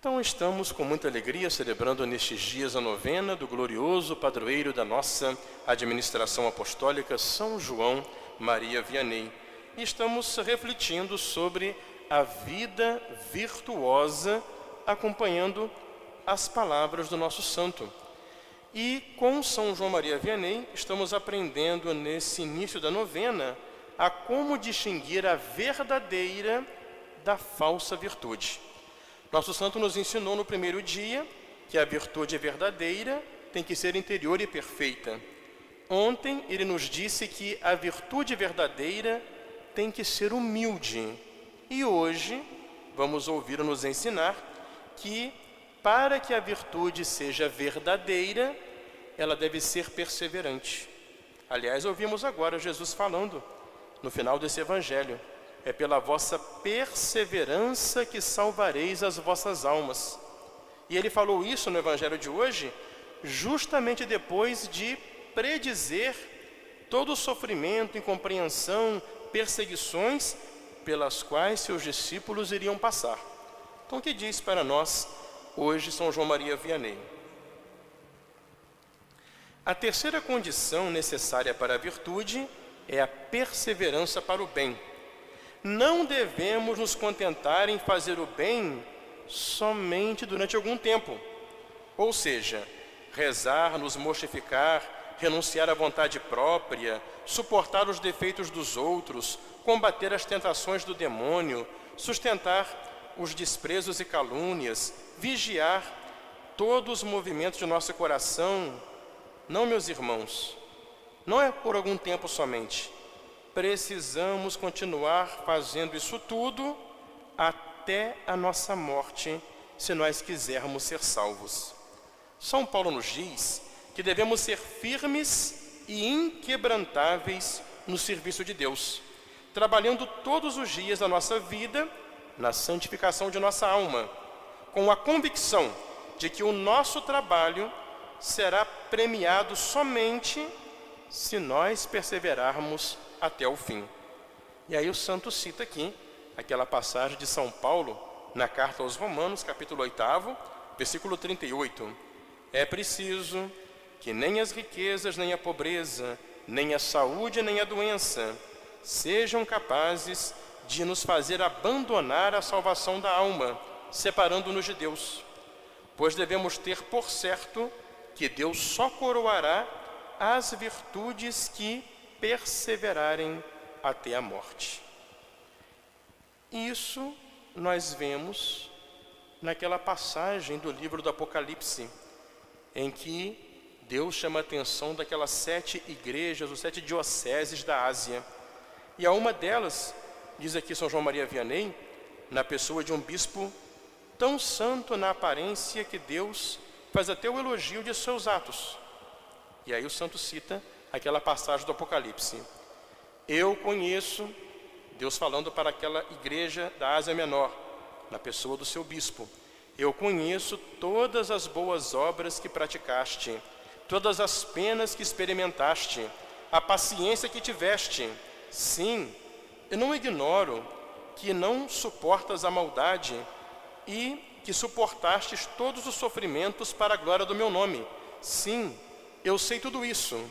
Então estamos com muita alegria celebrando nestes dias a novena do glorioso padroeiro da nossa administração apostólica, São João Maria Vianney. E estamos refletindo sobre a vida virtuosa, acompanhando as palavras do nosso santo. E com São João Maria Vianney estamos aprendendo nesse início da novena a como distinguir a verdadeira da falsa virtude. Nosso santo nos ensinou no primeiro dia que a virtude verdadeira tem que ser interior e perfeita. Ontem ele nos disse que a virtude verdadeira tem que ser humilde. E hoje vamos ouvi-lo nos ensinar que para que a virtude seja verdadeira, ela deve ser perseverante. Aliás, ouvimos agora Jesus falando no final desse evangelho: é pela vossa perseverança que salvareis as vossas almas. E ele falou isso no evangelho de hoje, justamente depois de predizer todo o sofrimento, incompreensão, perseguições pelas quais seus discípulos iriam passar. Então, o que diz para nós hoje São João Maria Vianney? A terceira condição necessária para a virtude é a perseverança para o bem. Não devemos nos contentar em fazer o bem somente durante algum tempo. Ou seja, rezar, nos mortificar, renunciar à vontade própria, suportar os defeitos dos outros, combater as tentações do demônio, sustentar os desprezos e calúnias, vigiar todos os movimentos de nosso coração. Não, meus irmãos, não é por algum tempo somente. Precisamos continuar fazendo isso tudo até a nossa morte, se nós quisermos ser salvos. São Paulo nos diz que devemos ser firmes e inquebrantáveis no serviço de Deus, trabalhando todos os dias da nossa vida na santificação de nossa alma, com a convicção de que o nosso trabalho será premiado somente se nós perseverarmos até o fim. E aí o santo cita aqui aquela passagem de São Paulo na carta aos Romanos, capítulo 8, versículo 38. É preciso que nem as riquezas, nem a pobreza, nem a saúde, nem a doença sejam capazes de nos fazer abandonar a salvação da alma, separando-nos de Deus. Pois devemos ter por certo que Deus só coroará as virtudes que perseverarem até a morte. Isso nós vemos naquela passagem do livro do Apocalipse, em que Deus chama a atenção daquelas 7 igrejas, os 7 dioceses da Ásia. E a uma delas, diz aqui São João Maria Vianney, na pessoa de um bispo tão santo na aparência que Deus faz até o elogio de seus atos. E aí o santo cita aquela passagem do Apocalipse. Eu conheço, Deus falando para aquela igreja da Ásia Menor, na pessoa do seu bispo, eu conheço todas as boas obras que praticaste, todas as penas que experimentaste, a paciência que tiveste. Sim, eu não ignoro que não suportas a maldade e que suportastes todos os sofrimentos para a glória do meu nome. Sim, eu sei tudo isso.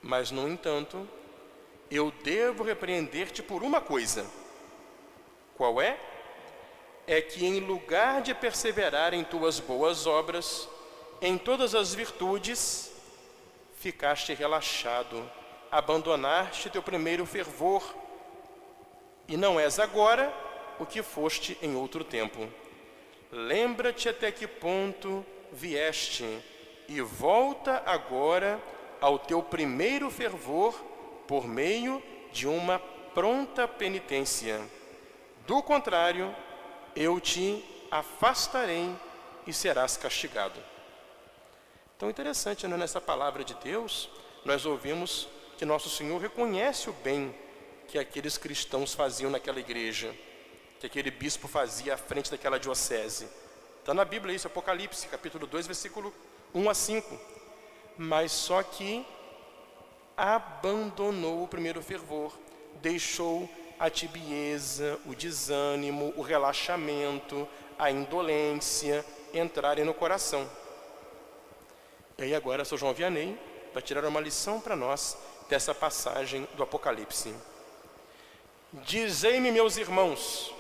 Mas, no entanto, eu devo repreender-te por uma coisa. Qual é? É que em lugar de perseverar em tuas boas obras, em todas as virtudes, ficaste relaxado, abandonaste teu primeiro fervor, e não és agora o que foste em outro tempo. Lembra-te até que ponto vieste, e volta agora ao teu primeiro fervor por meio de uma pronta penitência. Do contrário, eu te afastarei e serás castigado. Então, interessante, né? Nessa palavra de Deus, nós ouvimos que Nosso Senhor reconhece o bem que aqueles cristãos faziam naquela igreja, que aquele bispo fazia à frente daquela diocese. Está na Bíblia isso, Apocalipse, capítulo 2, versículo 1 a 5. Mas só que abandonou o primeiro fervor, deixou a tibieza, o desânimo, o relaxamento, a indolência entrarem no coração. E aí agora, São João Vianney vai tirar uma lição para nós dessa passagem do Apocalipse. Dizei-me, meus irmãos,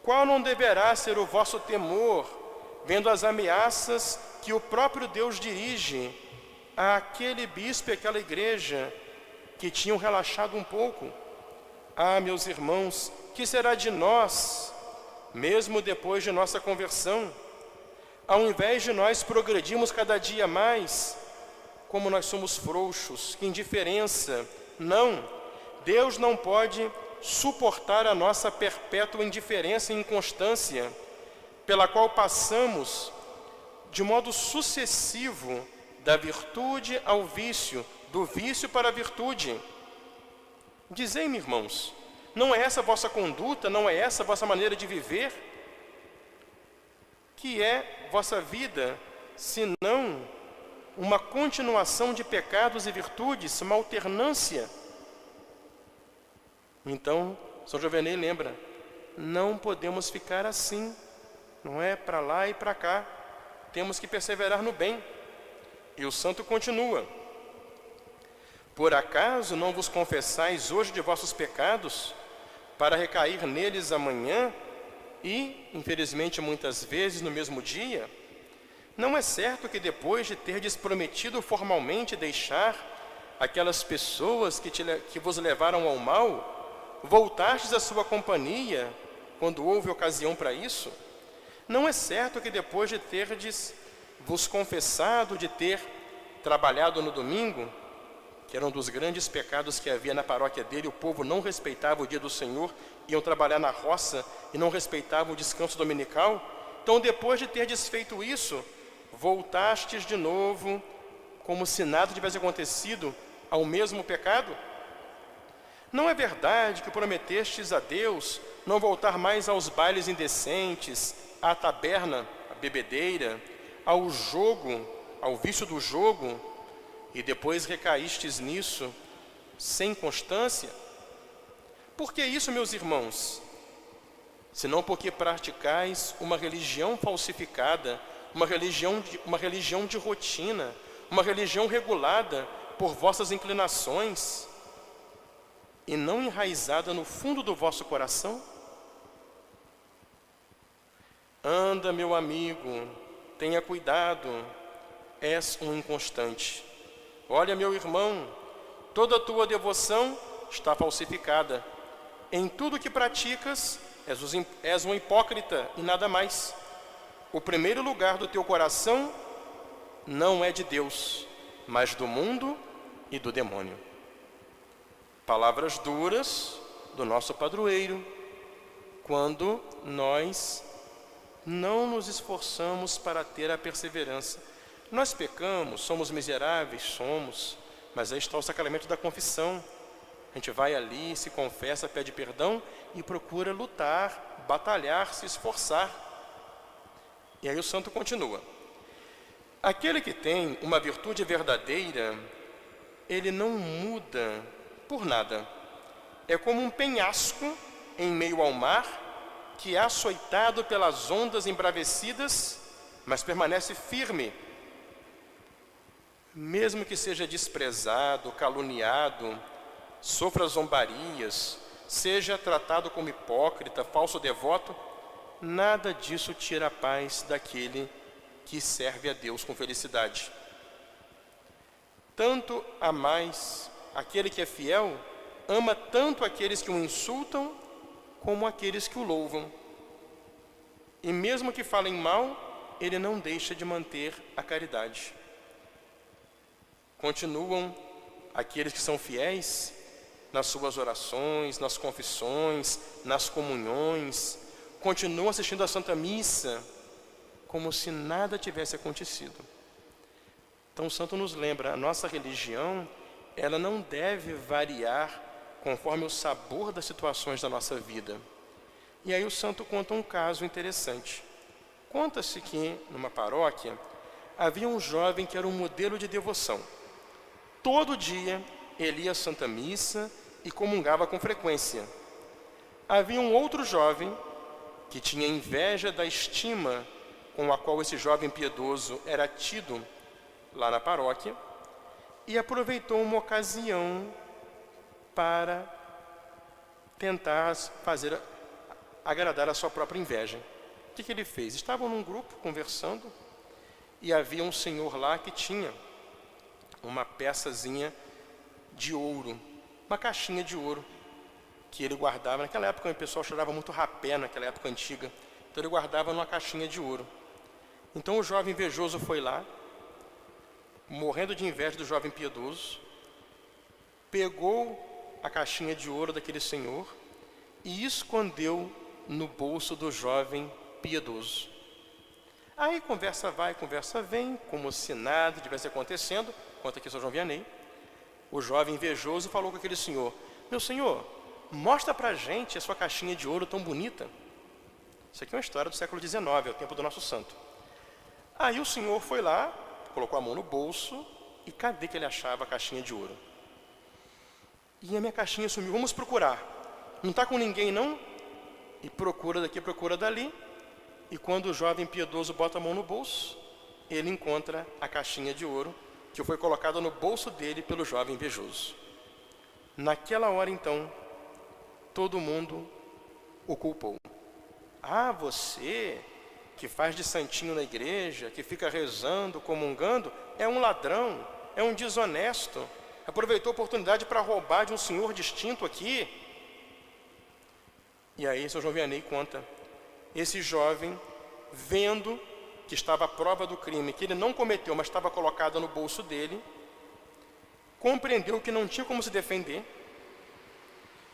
qual não deverá ser o vosso temor, vendo as ameaças que o próprio Deus dirige àquele bispo e àquela igreja que tinham relaxado um pouco? Ah, meus irmãos, que será de nós, mesmo depois de nossa conversão? Ao invés de nós progredirmos cada dia mais, como nós somos frouxos, que indiferença. Não, Deus não pode suportar a nossa perpétua indiferença e inconstância, pela qual passamos de modo sucessivo da virtude ao vício, do vício para a virtude. Dizei-me, irmãos, não é essa a vossa conduta, não é essa a vossa maneira de viver? Que é vossa vida, senão uma continuação de pecados e virtudes, uma alternância? Então, São João Vianney lembra, não podemos ficar assim, não é para lá e para cá, temos que perseverar no bem. E o santo continua: por acaso não vos confessais hoje de vossos pecados, para recair neles amanhã e, infelizmente, muitas vezes no mesmo dia? Não é certo que depois de terdes prometido formalmente deixar aquelas pessoas que vos levaram ao mal, voltastes à sua companhia quando houve ocasião para isso? Não é certo que depois de terdes vos confessado de ter trabalhado no domingo, que era um dos grandes pecados que havia na paróquia dele, o povo não respeitava o dia do Senhor, iam trabalhar na roça e não respeitavam o descanso dominical? Então, depois de ter desfeito isso, voltastes de novo, como se nada tivesse acontecido, ao mesmo pecado? Não é verdade que prometestes a Deus não voltar mais aos bailes indecentes, à taberna, à bebedeira, ao jogo, ao vício do jogo, e depois recaístes nisso sem constância? Por que isso, meus irmãos? Senão porque praticais uma religião falsificada, uma religião de rotina, uma religião regulada por vossas inclinações e não enraizada no fundo do vosso coração? Anda, meu amigo, tenha cuidado, és um inconstante. Olha, meu irmão, toda a tua devoção está falsificada. Em tudo que praticas, és um hipócrita e nada mais. O primeiro lugar do teu coração não é de Deus, mas do mundo e do demônio. Palavras duras do nosso padroeiro, quando nós não nos esforçamos para ter a perseverança. Nós pecamos, somos miseráveis, somos, mas aí está o sacramento da confissão. A gente vai ali, se confessa, pede perdão e procura lutar, batalhar, se esforçar. E aí o santo continua: aquele que tem uma virtude verdadeira, ele não muda por nada. É como um penhasco em meio ao mar, que é açoitado pelas ondas embravecidas, mas permanece firme. Mesmo que seja desprezado, caluniado, sofra zombarias, seja tratado como hipócrita, falso devoto, nada disso tira a paz daquele que serve a Deus com felicidade. Tanto a mais aquele que é fiel, ama tanto aqueles que o insultam, como aqueles que o louvam. E mesmo que falem mal, ele não deixa de manter a caridade. Continuam aqueles que são fiéis nas suas orações, nas confissões, nas comunhões, continuam assistindo à Santa Missa, como se nada tivesse acontecido. Então o santo nos lembra, a nossa religião, ela não deve variar conforme o sabor das situações da nossa vida. E aí o santo conta um caso interessante. Conta-se que, numa paróquia, havia um jovem que era um modelo de devoção. Todo dia ele ia à Santa Missa e comungava com frequência. Havia um outro jovem que tinha inveja da estima com a qual esse jovem piedoso era tido lá na paróquia e aproveitou uma ocasião para tentar agradar a sua própria inveja. O que ele fez? Estavam num grupo conversando e havia um senhor lá que tinha uma peçazinha de ouro, uma caixinha de ouro que ele guardava. Naquela época o pessoal cheirava muito rapé, naquela época antiga, então ele guardava numa caixinha de ouro. Então o jovem invejoso foi lá, morrendo de inveja do jovem piedoso, pegou a caixinha de ouro daquele senhor e escondeu no bolso do jovem piedoso. Aí conversa vai, conversa vem, como se nada tivesse acontecendo, conta aqui São João Vianney. O jovem invejoso falou com aquele senhor: meu senhor, mostra pra gente a sua caixinha de ouro tão bonita. Isso aqui é uma história do século XIX, é o tempo do nosso santo. Aí o senhor foi lá, colocou a mão no bolso e cadê que ele achava a caixinha de ouro? E a minha caixinha sumiu, vamos procurar. Não está com ninguém não? E procura daqui, procura dali. E quando o jovem piedoso bota a mão no bolso, ele encontra a caixinha de ouro que foi colocada no bolso dele pelo jovem invejoso. Naquela hora então, todo mundo o culpou. Ah, você que faz de santinho na igreja, que fica rezando, comungando, é um ladrão, é um desonesto, aproveitou a oportunidade para roubar de um senhor distinto aqui. E aí São João Vianney conta, esse jovem, vendo que estava a prova do crime, que ele não cometeu, mas estava colocada no bolso dele, compreendeu que não tinha como se defender,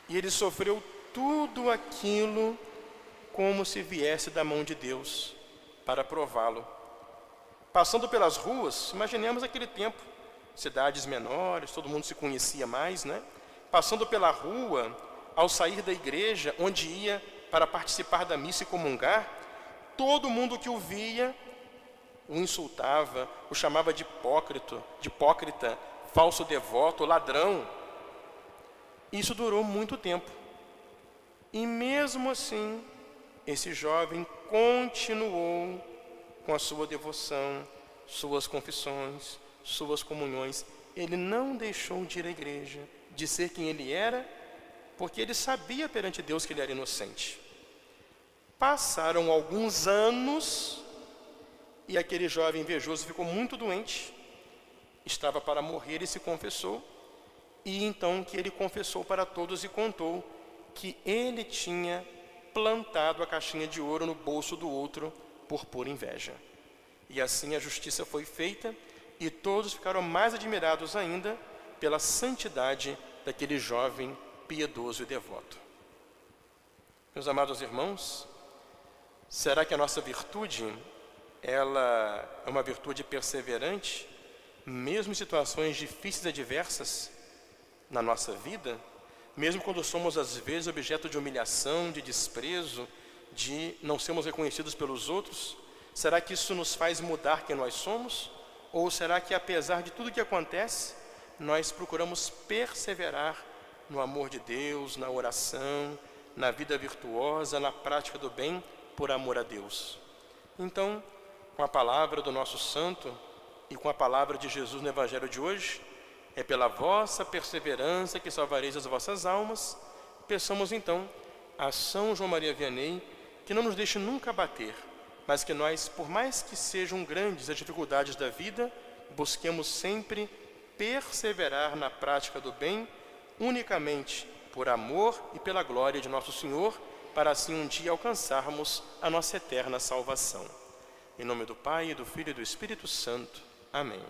e ele sofreu tudo aquilo como se viesse da mão de Deus para prová-lo. Passando pelas ruas, imaginemos aquele tempo, cidades menores, todo mundo se conhecia mais, né? Passando pela rua, ao sair da igreja, onde ia para participar da missa e comungar, todo mundo que o via o insultava, o chamava de hipócrita, falso devoto, ladrão. Isso durou muito tempo. E mesmo assim, esse jovem continuou com a sua devoção, suas confissões, suas comunhões. Ele não deixou de ir à igreja, de ser quem ele era, porque ele sabia perante Deus que ele era inocente. Passaram alguns anos e aquele jovem invejoso ficou muito doente, estava para morrer e se confessou. E então que ele confessou para todos e contou que ele tinha plantado a caixinha de ouro no bolso do outro por pura inveja. E assim a justiça foi feita e todos ficaram mais admirados ainda pela santidade daquele jovem piedoso e devoto. Meus amados irmãos, será que a nossa virtude, ela é uma virtude perseverante, mesmo em situações difíceis e adversas na nossa vida? Mesmo quando somos às vezes objeto de humilhação, de desprezo, de não sermos reconhecidos pelos outros, será que isso nos faz mudar quem nós somos? Ou será que apesar de tudo que acontece, nós procuramos perseverar no amor de Deus, na oração, na vida virtuosa, na prática do bem, por amor a Deus? Então, com a palavra do nosso santo e com a palavra de Jesus no Evangelho de hoje, é pela vossa perseverança que salvareis as vossas almas. Peçamos então a São João Maria Vianney que não nos deixe nunca abater, mas que nós, por mais que sejam grandes as dificuldades da vida, busquemos sempre perseverar na prática do bem, unicamente por amor e pela glória de nosso Senhor, para assim um dia alcançarmos a nossa eterna salvação. Em nome do Pai, do Filho e do Espírito Santo. Amém.